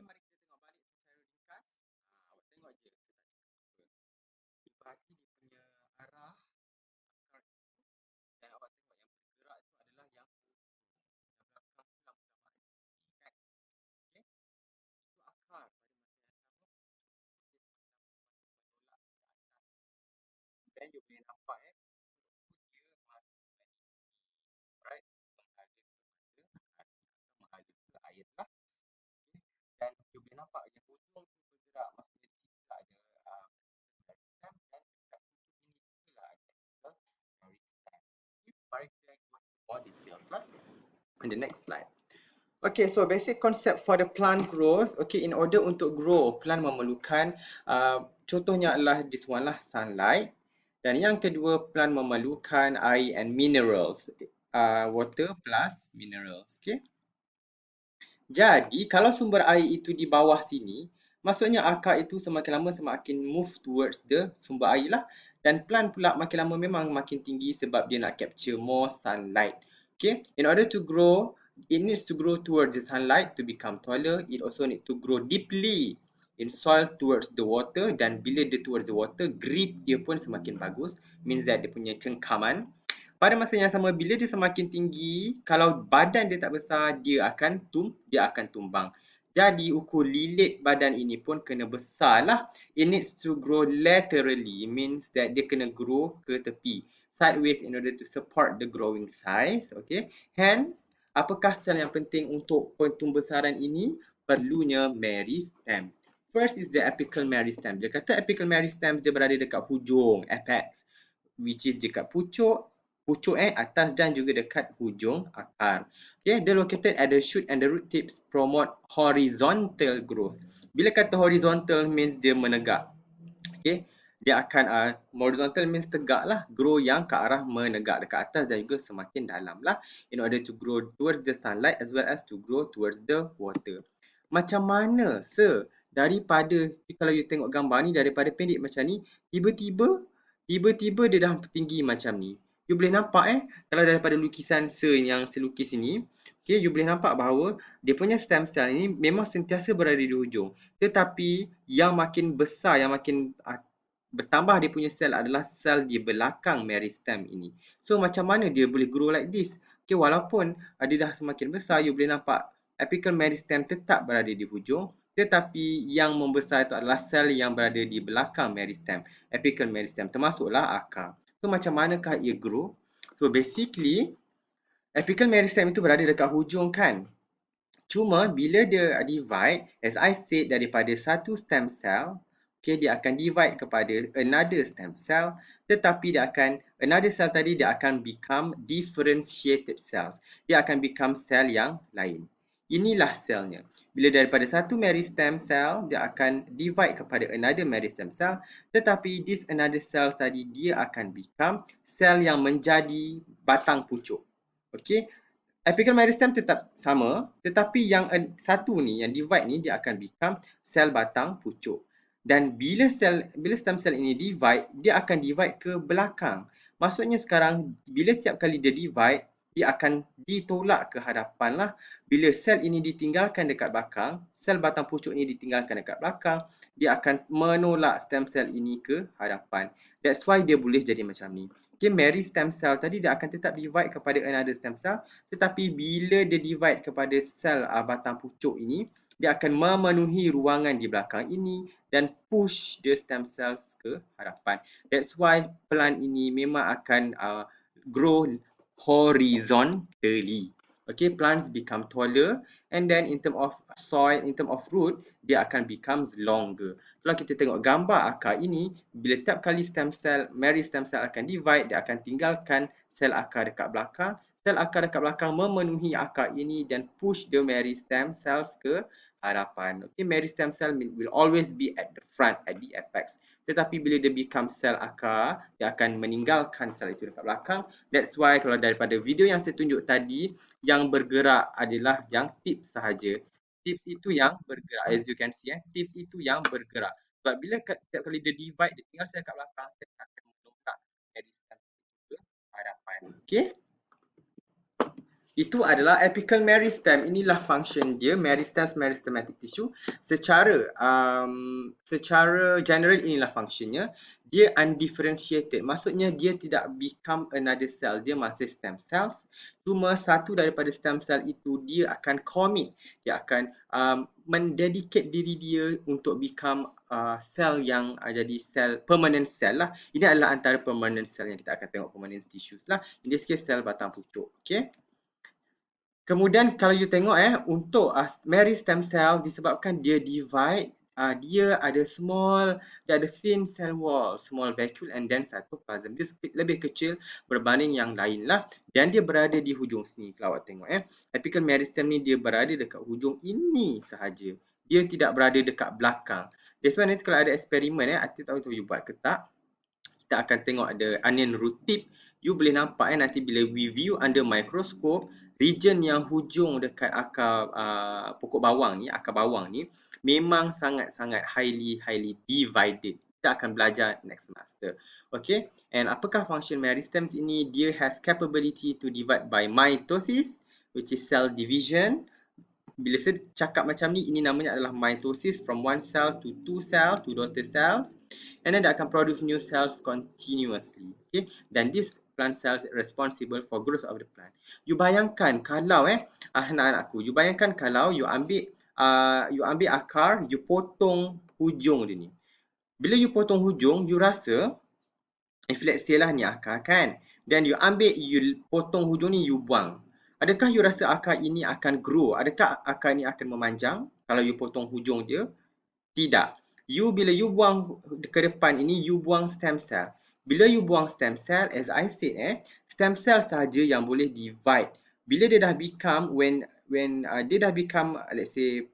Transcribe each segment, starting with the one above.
Okey, mari kita tengok balik secara ringkas. Awak tengok je saya tak cakap apa. Perhati dia punya arah akar itu dan awak tengok yang bergerak itu adalah yang hujung. Yang belakang tu lama-lama tinggi kan. Okey. Itu akar pada masa yang sama pucuk itu dia semakin menolak ke atas. Dan you boleh nampak dia masuk dari segi right mengalir ke mana mengalir ke air lah. Okay. Dan you boleh nampak yang hujung tu bergerak maksudnya dia ada meristem dan dekat pucuk ini juga lah ada meristem. Okay. Mari kita go into more details lah on the next slide. Okay, so basic concept for the plant growth. Okay, in order untuk grow, plant memerlukan contohnya adalah this one lah, sunlight. Dan yang kedua, plant memerlukan air and minerals. Water plus minerals. Okay. Jadi, kalau sumber air itu di bawah sini, maksudnya akar itu semakin lama semakin move towards the sumber air lah. Dan plant pula makin lama memang makin tinggi sebab dia nak capture more sunlight. Okay, in order to grow, it needs to grow towards the sunlight to become taller. It also need to grow deeply in soil towards the water. Dan bila dia towards the water, grip dia pun semakin bagus. Means that dia punya cengkaman. Pada masa yang sama, bila dia semakin tinggi, kalau badan dia tak besar, dia akan tumbang. Jadi ukur lilit badan ini pun kena besar lah. It needs to grow laterally, means that dia kena grow ke tepi, sideways in order to support the growing size. Okay. Hence, apakah sel yang penting untuk pembesaran ini? Perlunya meristem. First is the apical meristem. Dia kata apical meristem dia berada dekat hujung apex, which is dekat pucuk atas dan juga dekat hujung akar. Okay, they're located at the shoot and the root tips promote horizontal growth. Bila kata horizontal means dia menegak. Okay, dia akan horizontal means tegak lah, grow yang ke arah menegak dekat atas dan juga semakin dalam lah, in order to grow towards the sunlight as well as to grow towards the water. Macam mana daripada, kalau you tengok gambar ni, daripada pendek macam ni, tiba-tiba dia dah tinggi macam ni. You boleh nampak kalau daripada lukisan yang saya lukis ini, okay, you boleh nampak bahawa dia punya stem cell ini memang sentiasa berada di hujung. Tetapi yang makin besar, yang makin bertambah dia punya sel adalah sel di belakang meristem ini. So macam mana dia boleh grow like this? Okay, walaupun dia dah semakin besar, you boleh nampak apical meristem tetap berada di hujung, tetapi yang membesar itu adalah sel yang berada di belakang meristem, apical meristem, termasuklah akar. So macam manakah ia grow? So basically, apical meristem itu berada dekat hujung kan. Cuma bila dia divide, as I said, daripada satu stem cell, okay, dia akan divide kepada another stem cell, tetapi another cell tadi dia akan become differentiated cells. Dia akan become cell yang lain. Inilah selnya. Bila daripada satu meristem cell, dia akan divide kepada another meristem cell, tetapi this another cell tadi dia akan become sel yang menjadi batang pucuk. Okay. Apical meristem tetap sama, tetapi yang satu ni, yang divide ni, dia akan become sel batang pucuk. Dan bila stem cell ini divide, dia akan divide ke belakang. Maksudnya sekarang, bila tiap kali dia divide, dia akan ditolak ke hadapan lah. Bila sel ini ditinggalkan dekat belakang, sel batang pucuk ini ditinggalkan dekat belakang, dia akan menolak stem cell ini ke hadapan. That's why dia boleh jadi macam ni. Okay, meristem cell tadi dia akan tetap divide kepada another stem cell, tetapi bila dia divide kepada sel batang pucuk ini, dia akan memenuhi ruangan di belakang ini dan push the stem cells ke hadapan. That's why plant ini memang akan grow horizontally. Okay, plants become taller, and then in term of soil, in term of root, dia akan becomes longer. Kalau kita tengok gambar akar ini, bila tiap kali meristem cell akan divide, dia akan tinggalkan sel akar dekat belakang. Sel akar dekat belakang memenuhi akar ini dan push the meristem cells ke hadapan. Okay, meristem cell will always be at the front, at the apex. Tetapi bila dia become sel akar, dia akan meninggalkan sel itu dekat belakang. That's why kalau daripada video yang saya tunjuk tadi, yang bergerak adalah yang tips sahaja. Tips itu yang bergerak, as you can see, tips itu yang bergerak. Sebab bila setiap kali dia divide, dia tinggal sel kat belakang, dia akan melongkak meristem itu ke hadapan. Okay? Itu adalah apical meristem. Inilah function dia, meristematic tissue. Secara general inilah functionnya. Dia undifferentiated. Maksudnya dia tidak become another cell. Dia masih stem cells. Cuma satu daripada stem cell itu dia akan commit. Dia akan mendedicate diri dia untuk become cell yang jadi cell, permanent cell lah. Ini adalah antara permanent cell yang kita akan tengok, permanent tissues lah. In this case, sel batang pucuk. Okay. Kemudian kalau you tengok untuk meristem cell disebabkan dia divide, dia ada thin cell wall, small vacuole and then cytoplasm. Dia lebih kecil berbanding yang lain lah dan dia berada di hujung sini. Kalau awak tengok apical meristem ni dia berada dekat hujung ini sahaja. Dia tidak berada dekat belakang. That's why nanti kalau ada eksperimen I tahu tu you buat ke tak, kita akan tengok ada onion root tip. You boleh nampak nanti bila we view under microscope, region yang hujung dekat akar pokok bawang ni, akar bawang ni memang sangat-sangat highly divided. Kita akan belajar next semester. Okay, and apakah function meristems ini? Dia has capability to divide by mitosis, which is cell division. Bila saya cakap macam ni, ini namanya adalah mitosis, from one cell to two daughter cells, and then dia akan produce new cells continuously. Okay, dan this plant cells responsible for growth of the plant. You bayangkan kalau anak-anakku, you bayangkan kalau you ambil akar, you potong hujung dia ni. Bila you potong hujung, you rasa if let's say lah ni akar kan, then you ambil, you potong hujung ni, you buang. Adakah you rasa akar ini akan grow? Adakah akar ini akan memanjang kalau you potong hujung dia? Tidak. Bila you buang ke depan ini, you buang stem cell. Bila you buang stem cell, as I said, stem cell sahaja yang boleh divide. Bila dia dah become, when dia dah become, let's say,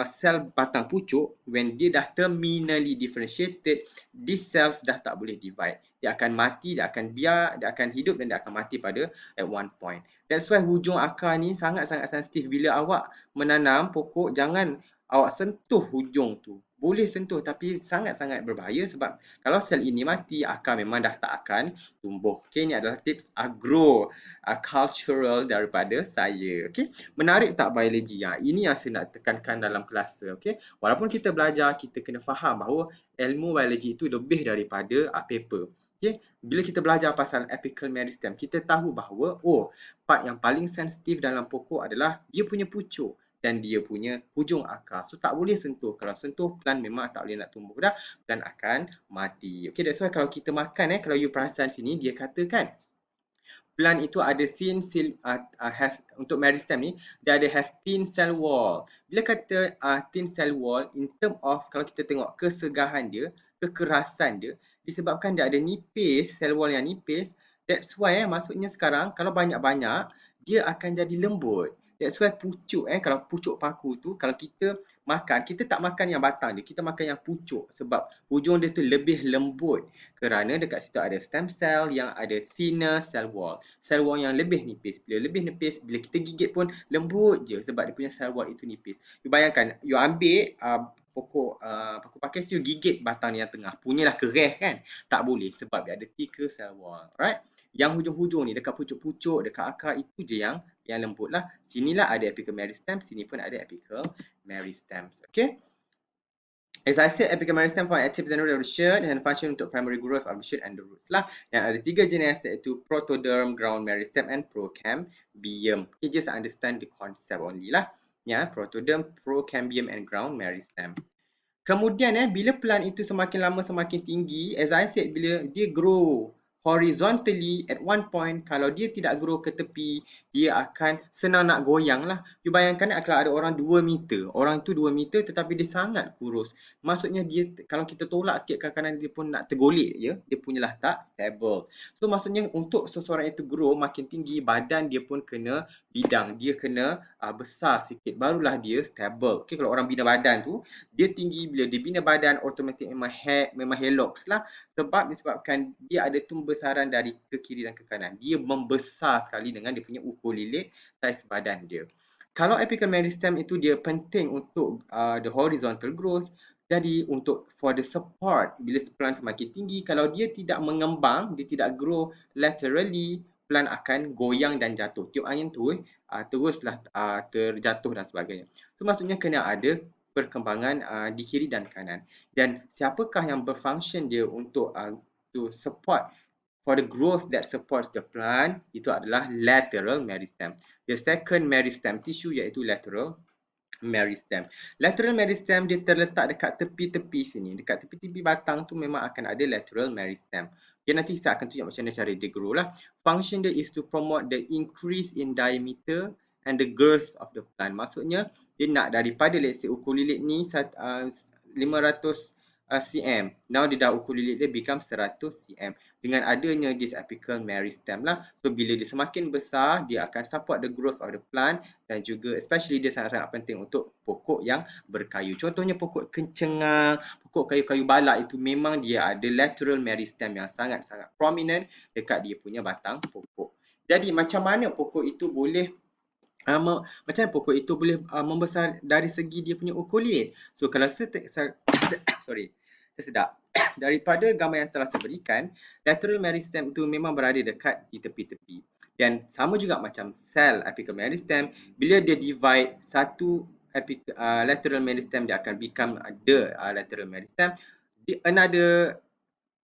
sel batang pucuk, when dia dah terminally differentiated, these cells dah tak boleh divide. Dia akan mati, dia akan hidup dan dia akan mati pada at one point. That's why hujung akar ni sangat-sangat sensitif. Bila awak menanam pokok, jangan awak sentuh hujung tu. Boleh sentuh tapi sangat-sangat berbahaya sebab kalau sel ini mati, akar memang dah tak akan tumbuh. Okay, ini adalah tips cultural daripada saya. Okay, menarik tak biologi? Ini yang saya nak tekankan dalam kelas. Okay, walaupun kita belajar, kita kena faham bahawa ilmu biologi itu lebih daripada paper. Okay, bila kita belajar pasal apical meristem, kita tahu bahawa part yang paling sensitif dalam pokok adalah dia punya pucuk dan dia punya hujung akar. So tak boleh sentuh. Kalau sentuh, plant memang tak boleh nak tumbuh dah, plant akan mati. Okay, that's why kalau kita makan kalau you perasan sini, dia katakan plant itu ada thin cell, untuk meristem ni, dia has thin cell wall. Bila kata thin cell wall, in term of kalau kita tengok kesegahan dia, kekerasan dia, disebabkan dia ada nipis, cell wall yang nipis. That's why maksudnya sekarang kalau banyak-banyak, dia akan jadi lembut. That's why pucuk, kalau pucuk paku tu, kalau kita makan, kita tak makan yang batang dia, kita makan yang pucuk sebab hujung dia tu lebih lembut kerana dekat situ ada stem cell yang ada thinner cell wall. Cell wall yang lebih nipis. Bila lebih nipis, bila kita gigit pun lembut je sebab dia punya cell wall itu nipis. You bayangkan, you ambil pokok pakis, you gigit batang yang tengah. Punyalah kereh kan? Tak boleh sebab dia ada thicker cell wall. Alright? Yang hujung-hujung ni dekat pucuk-pucuk, dekat akar itu je yang lembut lah. Sinilah ada apical meristem, sini pun ada apical meristem. Okay? As I said, apical meristem for active general of the shoot and function untuk primary growth of the shoot and the roots lah. Yang ada 3 jenis iaitu protoderm, ground meristem and procambium. Okay, just understand the concept only lah. Ya, protoderm, procambium and ground meristem. Kemudian bila plant itu semakin lama semakin tinggi, as I said, bila dia grow horizontally at one point, kalau dia tidak grow ke tepi, dia akan senang nak goyang lah. You bayangkan kalau ada orang 2 meter, orang tu 2 meter tetapi dia sangat kurus. Maksudnya dia, kalau kita tolak sikit ke kanan, dia pun nak tergolek je, dia punyalah tak stable. So maksudnya untuk seseorang itu grow makin tinggi, badan dia pun kena bidang, dia kena besar sikit, barulah dia stable. Okay, kalau orang bina badan tu, dia tinggi, bila dia bina badan, automatik memang helix lah. Disebabkan dia ada pembesaran dari ke kiri dan ke kanan. Dia membesar sekali dengan dia punya ukur lilit saiz badan dia. Kalau apical meristem itu dia penting untuk the horizontal growth. Jadi untuk for the support, bila plant semakin tinggi, kalau dia tidak mengembang, dia tidak grow laterally, plant akan goyang dan jatuh. Tiup angin tu teruslah terjatuh dan sebagainya. So maksudnya kena ada perkembangan di kiri dan kanan. Dan siapakah yang berfunction dia untuk to support for the growth that supports the plant, itu adalah lateral meristem. The second meristem tissue iaitu lateral meristem. Lateral meristem dia terletak dekat tepi-tepi sini. Dekat tepi-tepi batang tu memang akan ada lateral meristem. Okay, nanti saya akan tunjuk macam mana cara dia grow lah. Function dia is to promote the increase in diameter and the girth of the plant. Maksudnya dia nak daripada let's say ukur lilit ni 500 cm. Now dia dah ukur lilit dia become 100 cm. Dengan adanya this apical meristem lah. So bila dia semakin besar, dia akan support the growth of the plant dan juga especially dia sangat-sangat penting untuk pokok yang berkayu. Contohnya pokok kencengang, pokok kayu-kayu balak itu memang dia ada lateral meristem yang sangat-sangat prominent dekat dia punya batang pokok. Jadi macam mana pokok itu boleh membesar dari segi dia punya ukur lilit? So kalau sorry, saya sedap. Daripada gambar yang telah saya berikan, lateral meristem itu memang berada dekat di tepi-tepi. Dan sama juga macam sel apical meristem, bila dia divide satu lateral meristem, dia akan become the lateral meristem. Another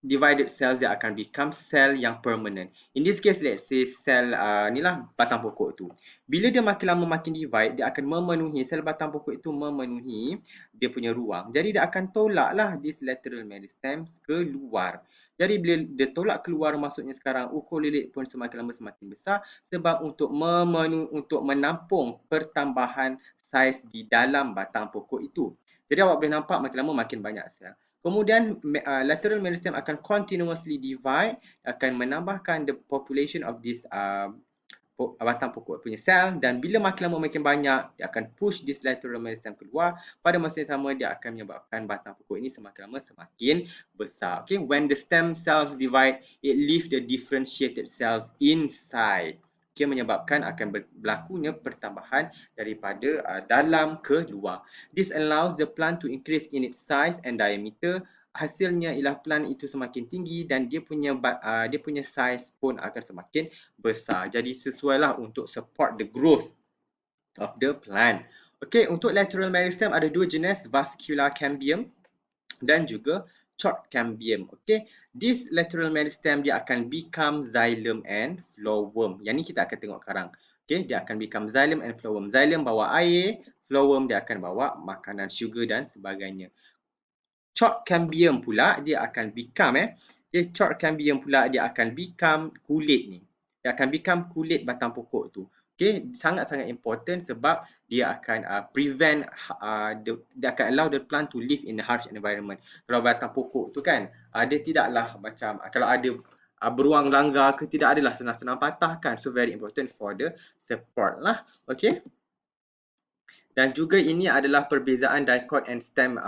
divided cells dia akan become cell yang permanent. In this case, let's say cell ni lah batang pokok tu. Bila dia makin lama makin divide, dia akan memenuhi, sel batang pokok itu memenuhi dia punya ruang. Jadi dia akan tolak lah this lateral meristem keluar. Jadi bila dia tolak keluar, maksudnya sekarang ukur lilit pun semakin lama semakin besar sebab untuk menampung pertambahan saiz di dalam batang pokok itu. Jadi awak boleh nampak makin lama makin banyak sel. Kemudian lateral meristem akan continuously divide, akan menambahkan the population of this batang pokok punya sel, dan bila makin lama makin banyak, dia akan push this lateral meristem keluar. Pada masa yang sama, dia akan menyebabkan batang pokok ini semakin lama semakin besar. Okay, when the stem cells divide, it leaves the differentiated cells inside. Okay, menyebabkan akan berlakunya pertambahan daripada dalam ke luar. This allows the plant to increase in its size and diameter. Hasilnya ialah plant itu semakin tinggi dan dia punya size pun akan semakin besar. Jadi sesuailah untuk support the growth of the plant. Okay, untuk lateral meristem ada dua jenis, vascular cambium dan juga short cambium. Okay, this lateral meristem dia akan become xylem and phloem. Yang ni kita akan tengok sekarang. Okay, dia akan become xylem and phloem. Xylem bawa air, phloem dia akan bawa makanan, sugar dan sebagainya. Short cambium pula dia akan become short cambium pula dia akan become kulit ni. Dia akan become kulit batang pokok tu. Okay, sangat-sangat important sebab dia akan prevent dia akan allow the plant to live in a harsh environment. Kalau batang pokok tu kan, dia tidaklah macam kalau ada beruang langgar ke, tidak adalah senang-senang patah kan. So very important for the support lah. Okay. Dan juga ini adalah perbezaan dicot and stem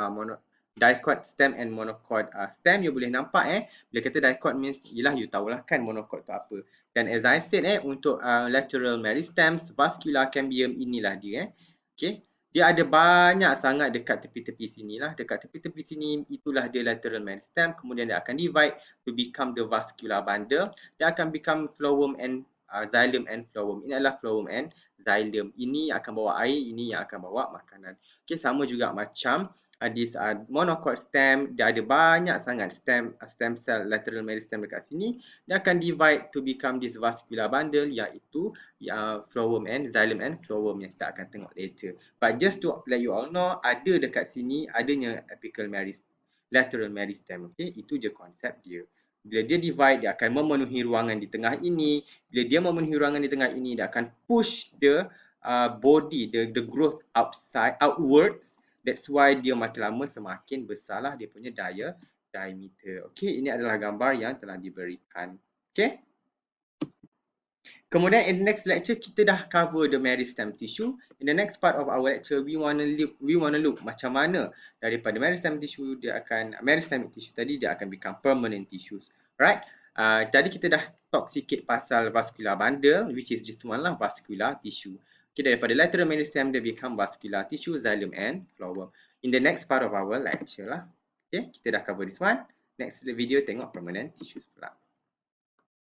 dicot stem and monocot stem. You boleh nampak bila kata dicot means ialah you tahulah kan monocot tu apa. Dan as I said untuk lateral meristems, vascular cambium inilah dia Okay. Dia ada banyak sangat dekat tepi-tepi sini lah. Dekat tepi-tepi sini itulah dia lateral meristem. Kemudian dia akan divide to become the vascular bundle. Dia akan become phloem and xylem and phloem. Ini adalah phloem and xylem. Ini akan bawa air, ini yang akan bawa makanan. Okay, sama juga macam this monocot stem, dia ada banyak sangat stem cell lateral meristem dekat sini. Dia akan divide to become this vascular bundle, iaitu phloem and xylem and phloem yang kita akan tengok later. But just to let you all know, ada dekat sini adanya apical meristem, lateral meristem. Okay, itu je konsep dia. Bila dia divide, dia akan memenuhi ruangan di tengah ini. Bila dia memenuhi ruangan di tengah ini, dia akan push the body, the growth outwards. That's why dia makin lama semakin besarlah dia punya diameter. Okay, ini adalah gambar yang telah diberikan. Okay. Kemudian in the next lecture kita dah cover the meristem tissue. In the next part of our lecture we wanna look macam mana daripada meristem tissue tadi dia akan become permanent tissues. Right? Tadi kita dah talk sikit pasal vascular bundle, which is this one lah, vascular tissue. Okay, daripada lateral meristem dia become vascular tissue, xylem and phloem. In the next part of our lecture lah. Okay, kita dah cover this one. Next video tengok permanent tissues pula.